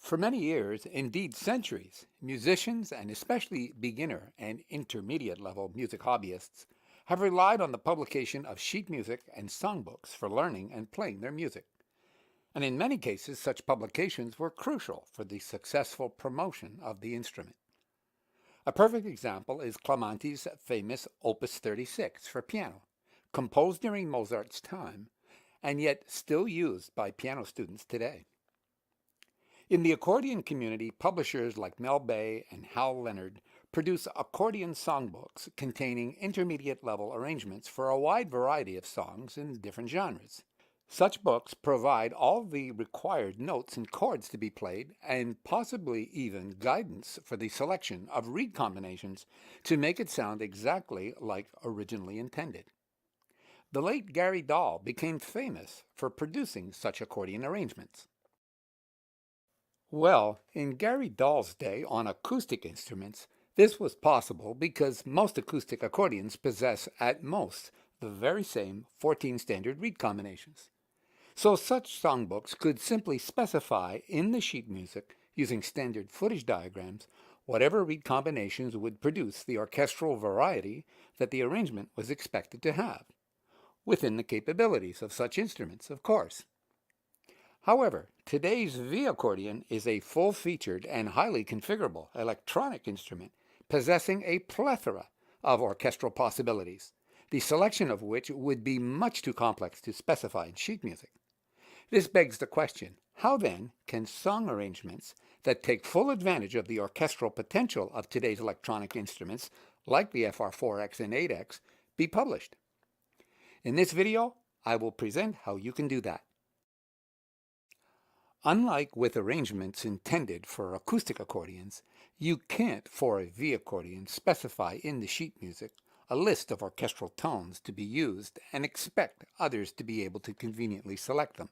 For many years, indeed centuries, musicians and especially beginner and intermediate level music hobbyists have relied on the publication of sheet music and songbooks for learning and playing their music. And in many cases, such publications were crucial for the successful promotion of the instrument. A perfect example is Clementi's famous Opus 36 for piano, composed during Mozart's time and yet still used by piano students today. In the accordion community, publishers like Mel Bay and Hal Leonard produce accordion songbooks containing intermediate-level arrangements for a wide variety of songs in different genres. Such books provide all the required notes and chords to be played and possibly even guidance for the selection of reed combinations to make it sound exactly like originally intended. The late Gary Dahl became famous for producing such accordion arrangements. Well, in Gary Dahl's day on acoustic instruments, this was possible because most acoustic accordions possess at most the very same 14 standard reed combinations. So such songbooks could simply specify in the sheet music, using standard footage diagrams, whatever reed combinations would produce the orchestral variety that the arrangement was expected to have, within the capabilities of such instruments, of course. However, today's V-Accordion is a full-featured and highly configurable electronic instrument possessing a plethora of orchestral possibilities, the selection of which would be much too complex to specify in sheet music. This begs the question, how then can song arrangements that take full advantage of the orchestral potential of today's electronic instruments, like the FR4X and 8X, be published? In this video, I will present how you can do that. Unlike with arrangements intended for acoustic accordions, you can't, for a V-accordion, specify in the sheet music a list of orchestral tones to be used and expect others to be able to conveniently select them.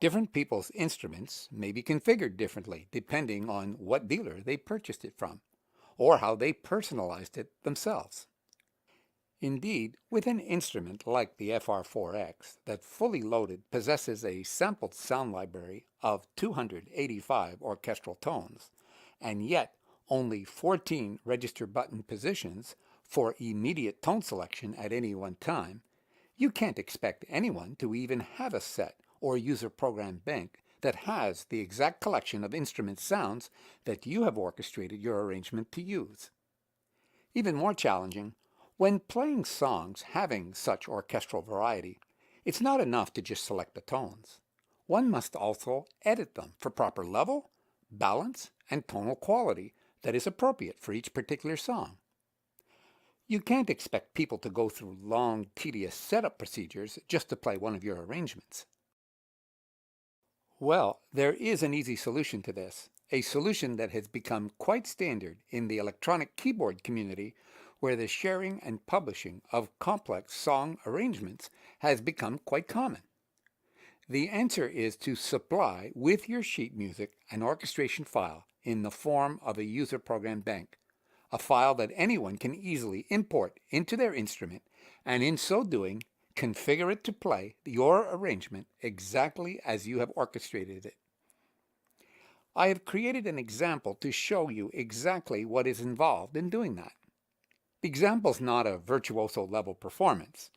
Different people's instruments may be configured differently depending on what dealer they purchased it from, or how they personalized it themselves. Indeed, with an instrument like the FR4X that fully loaded possesses a sampled sound library of 285 orchestral tones, and yet only 14 register button positions for immediate tone selection at any one time, you can't expect anyone to even have a set or user program bank that has the exact collection of instrument sounds that you have orchestrated your arrangement to use. Even more challenging, when playing songs having such orchestral variety, it's not enough to just select the tones. One must also edit them for proper level, balance, and tonal quality that is appropriate for each particular song. You can't expect people to go through long, tedious setup procedures just to play one of your arrangements. Well, there is an easy solution to this, a solution that has become quite standard in the electronic keyboard community, where the sharing and publishing of complex song arrangements has become quite common. The answer is to supply with your sheet music an orchestration file in the form of a user program bank, a file that anyone can easily import into their instrument, and in so doing, configure it to play your arrangement exactly as you have orchestrated it. I have created an example to show you exactly what is involved in doing that. The example is not a virtuoso level performance.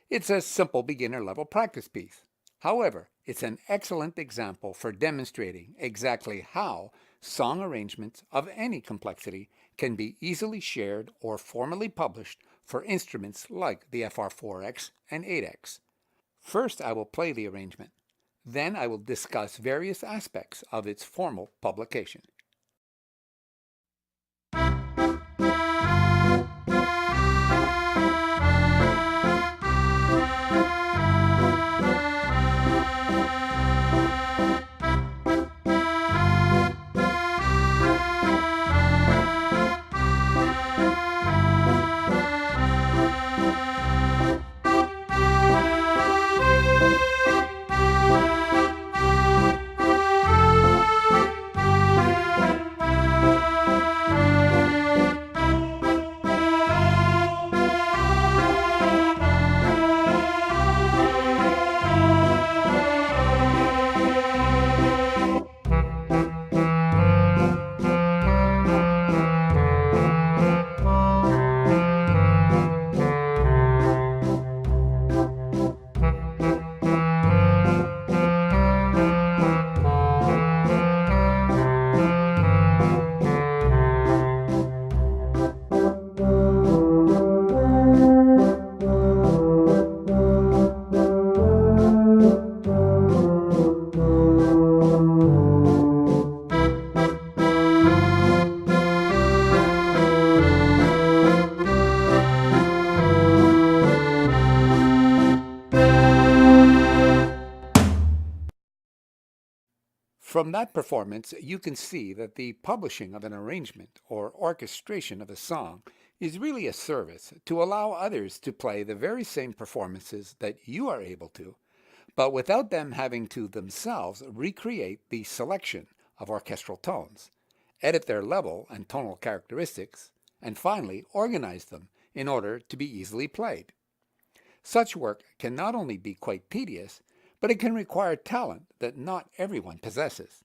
It's a simple beginner level practice piece. However, it's an excellent example for demonstrating exactly how song arrangements of any complexity can be easily shared or formally published for instruments like the FR4X and 8X. First, I will play the arrangement. Then I will discuss various aspects of its formal publication. From that performance, you can see that the publishing of an arrangement or orchestration of a song is really a service to allow others to play the very same performances that you are able to, but without them having to themselves recreate the selection of orchestral tones, edit their level and tonal characteristics, and finally organize them in order to be easily played. Such work can not only be quite tedious, but it can require talent that not everyone possesses.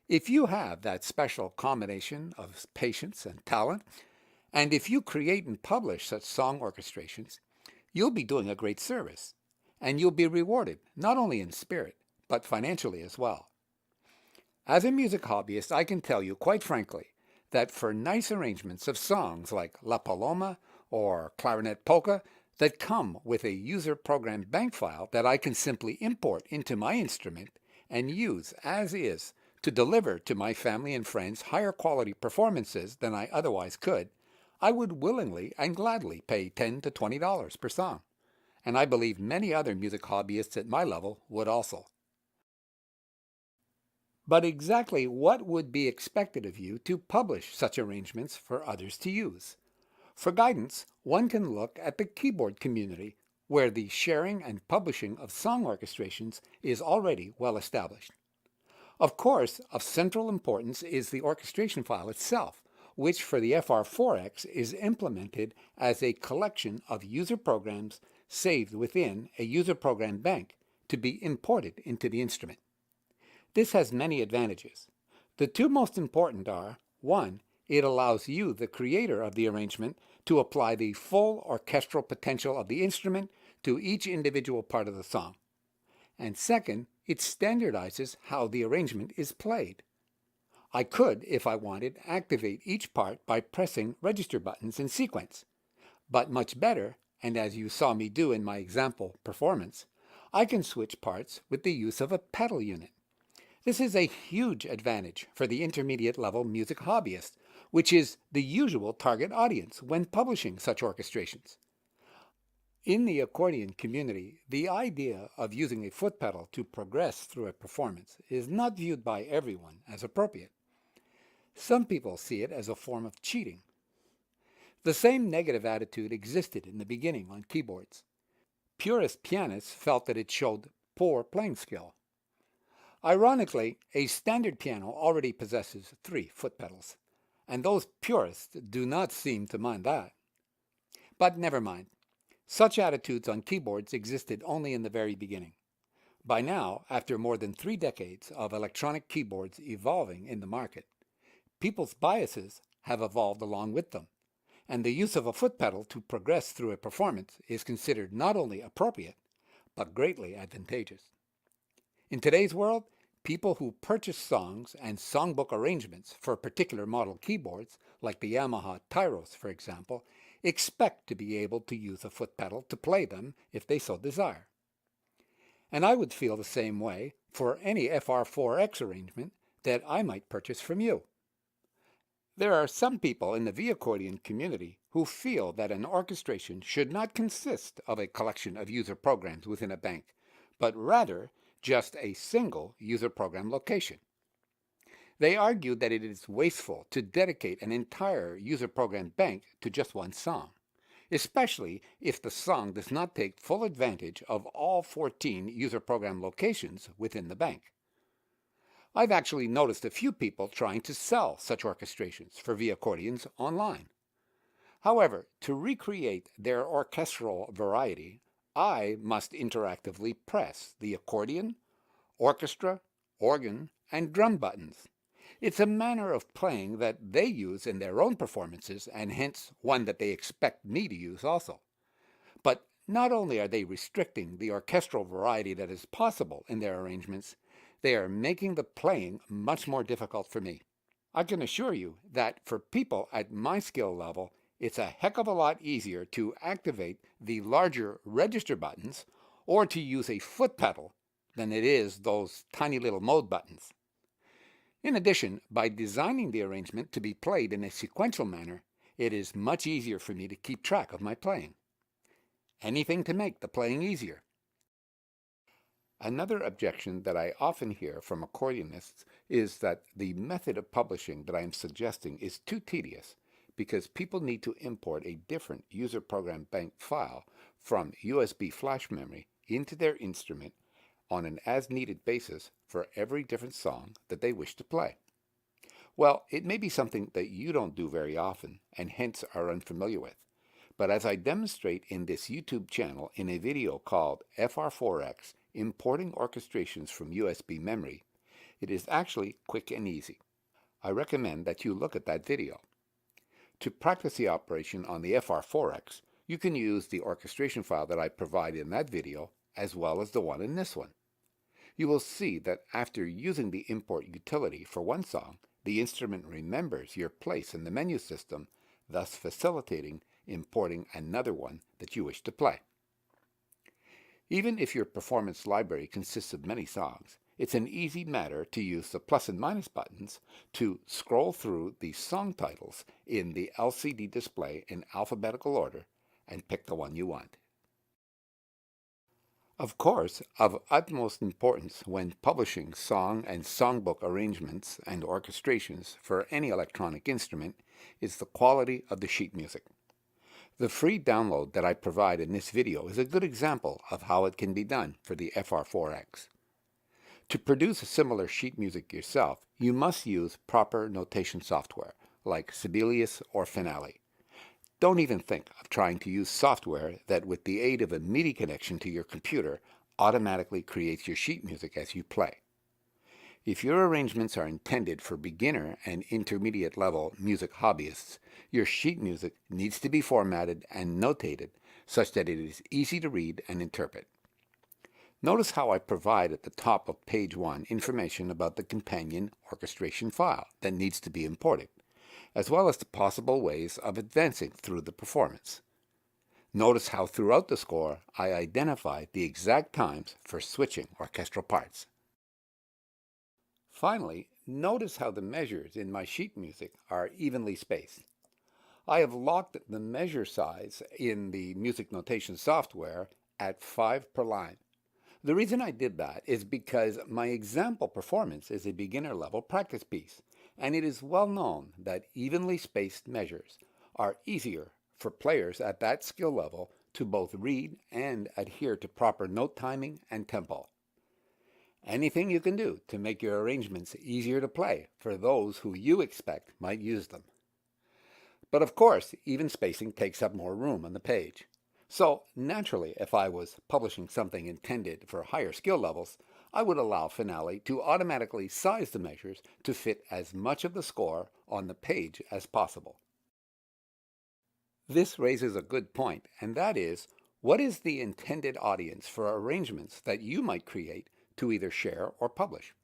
If you have that special combination of patience and talent, and if you create and publish such song orchestrations, you'll be doing a great service, and you'll be rewarded not only in spirit, but financially as well. As a music hobbyist, I can tell you quite frankly that for nice arrangements of songs like La Paloma or Clarinet Polka that come with a user-programmed bank file that I can simply import into my instrument and use as is to deliver to my family and friends higher quality performances than I otherwise could, I would willingly and gladly pay $10 to $20 per song. And I believe many other music hobbyists at my level would also. But exactly what would be expected of you to publish such arrangements for others to use? For guidance, one can look at the keyboard community, where the sharing and publishing of song orchestrations is already well established. Of course, of central importance is the orchestration file itself, which for the FR4X is implemented as a collection of user programs saved within a user program bank to be imported into the instrument. This has many advantages. The two most important are, 1, it allows you, the creator of the arrangement, to apply the full orchestral potential of the instrument to each individual part of the song. And second, it standardizes how the arrangement is played. I could, if I wanted, activate each part by pressing register buttons in sequence. But much better, and as you saw me do in my example performance, I can switch parts with the use of a pedal unit. This is a huge advantage for the intermediate level music hobbyist, which is the usual target audience when publishing such orchestrations. In the accordion community, the idea of using a foot pedal to progress through a performance is not viewed by everyone as appropriate. Some people see it as a form of cheating. The same negative attitude existed in the beginning on keyboards. Purist pianists felt that it showed poor playing skill. Ironically, a standard piano already possesses 3 foot pedals, and those purists do not seem to mind that. But never mind. Such attitudes on keyboards existed only in the very beginning. By now, after more than 3 decades of electronic keyboards evolving in the market, people's biases have evolved along with them, and the use of a foot pedal to progress through a performance is considered not only appropriate, but greatly advantageous. In today's world, people who purchase songs and songbook arrangements for particular model keyboards, like the Yamaha Tyros, for example, expect to be able to use a foot pedal to play them if they so desire. And I would feel the same way for any FR4X arrangement that I might purchase from you. There are some people in the V-Accordion community who feel that an orchestration should not consist of a collection of user programs within a bank, but rather just a single user program location. They argue that it is wasteful to dedicate an entire user program bank to just one song, especially if the song does not take full advantage of all 14 user program locations within the bank. I've actually noticed a few people trying to sell such orchestrations for V-accordions online. However, to recreate their orchestral variety, I must interactively press the accordion, orchestra, organ, and drum buttons. It's a manner of playing that they use in their own performances, and hence one that they expect me to use also. But not only are they restricting the orchestral variety that is possible in their arrangements, they are making the playing much more difficult for me. I can assure you that for people at my skill level, it's a heck of a lot easier to activate the larger register buttons or to use a foot pedal than it is those tiny little mode buttons. In addition, by designing the arrangement to be played in a sequential manner, it is much easier for me to keep track of my playing. Anything to make the playing easier. Another objection that I often hear from accordionists is that the method of publishing that I am suggesting is too tedious because people need to import a different user program bank file from USB flash memory into their instrument on an as-needed basis for every different song that they wish to play. Well, it may be something that you don't do very often and hence are unfamiliar with. But as I demonstrate in this YouTube channel in a video called FR4X Importing Orchestrations from USB Memory, it is actually quick and easy. I recommend that you look at that video. To practice the operation on the FR4X, you can use the orchestration file that I provide in that video as well as the one in this one. You will see that after using the import utility for one song, the instrument remembers your place in the menu system, thus facilitating importing another one that you wish to play. Even if your performance library consists of many songs, it's an easy matter to use the plus and minus buttons to scroll through the song titles in the LCD display in alphabetical order and pick the one you want. Of course, of utmost importance when publishing song and songbook arrangements and orchestrations for any electronic instrument is the quality of the sheet music. The free download that I provide in this video is a good example of how it can be done for the FR4X. To produce a similar sheet music yourself, you must use proper notation software like Sibelius or Finale. Don't even think of trying to use software that, with the aid of a MIDI connection to your computer, automatically creates your sheet music as you play. If your arrangements are intended for beginner and intermediate level music hobbyists, your sheet music needs to be formatted and notated such that it is easy to read and interpret. Notice how I provide at the top of page 1 information about the companion orchestration file that needs to be imported, as well as the possible ways of advancing through the performance. Notice how throughout the score I identify the exact times for switching orchestral parts. Finally, notice how the measures in my sheet music are evenly spaced. I have locked the measure size in the music notation software at 5 per line. The reason I did that is because my example performance is a beginner level practice piece, and it is well known that evenly spaced measures are easier for players at that skill level to both read and adhere to proper note timing and tempo. Anything you can do to make your arrangements easier to play for those who you expect might use them. But of course, even spacing takes up more room on the page. So naturally, if I was publishing something intended for higher skill levels, I would allow Finale to automatically size the measures to fit as much of the score on the page as possible. This raises a good point, and that is, what is the intended audience for arrangements that you might create to either share or publish?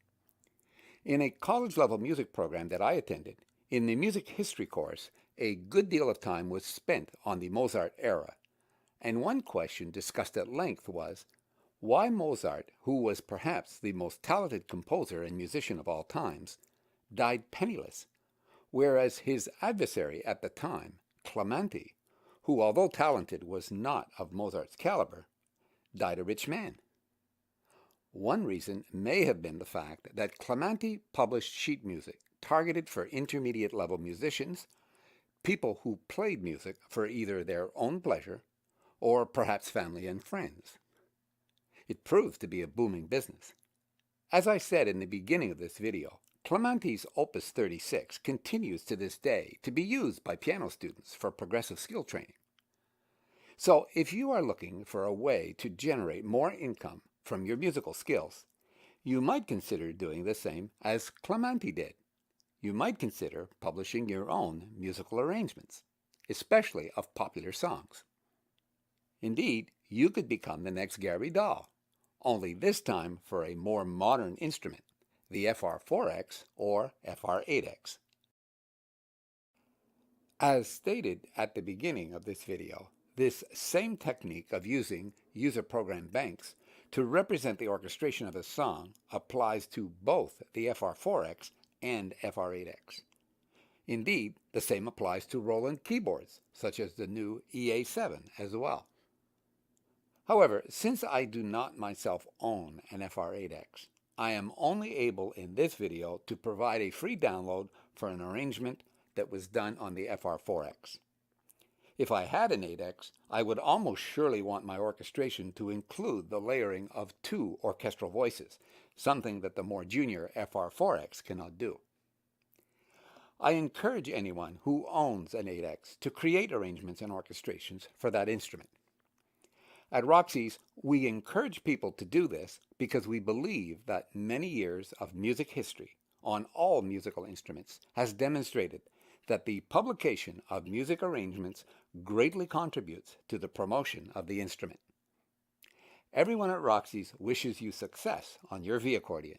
In a college-level music program that I attended, in the music history course, a good deal of time was spent on the Mozart era, and one question discussed at length was, why Mozart, who was perhaps the most talented composer and musician of all times, died penniless, whereas his adversary at the time, Clementi, who although talented was not of Mozart's caliber, died a rich man. One reason may have been the fact that Clementi published sheet music targeted for intermediate level musicians, people who played music for either their own pleasure or perhaps family and friends. It proved to be a booming business. As I said in the beginning of this video, Clementi's Opus 36 continues to this day to be used by piano students for progressive skill training. So if you are looking for a way to generate more income from your musical skills, you might consider doing the same as Clementi did. You might consider publishing your own musical arrangements, especially of popular songs. Indeed, you could become the next Gary Dahl, only this time for a more modern instrument, the FR4X or FR8X. As stated at the beginning of this video, this same technique of using user program banks to represent the orchestration of a song applies to both the FR4X and FR8X. Indeed, the same applies to Roland keyboards, such as the new EA7 as well. However, since I do not myself own an FR8X, I am only able in this video to provide a free download for an arrangement that was done on the FR4X. If I had an 8X, I would almost surely want my orchestration to include the layering of 2 orchestral voices, something that the more junior FR4X cannot do. I encourage anyone who owns an 8X to create arrangements and orchestrations for that instrument. At Roxy's, we encourage people to do this because we believe that many years of music history on all musical instruments has demonstrated that the publication of music arrangements greatly contributes to the promotion of the instrument. Everyone at Roxy's wishes you success on your V-Accordion.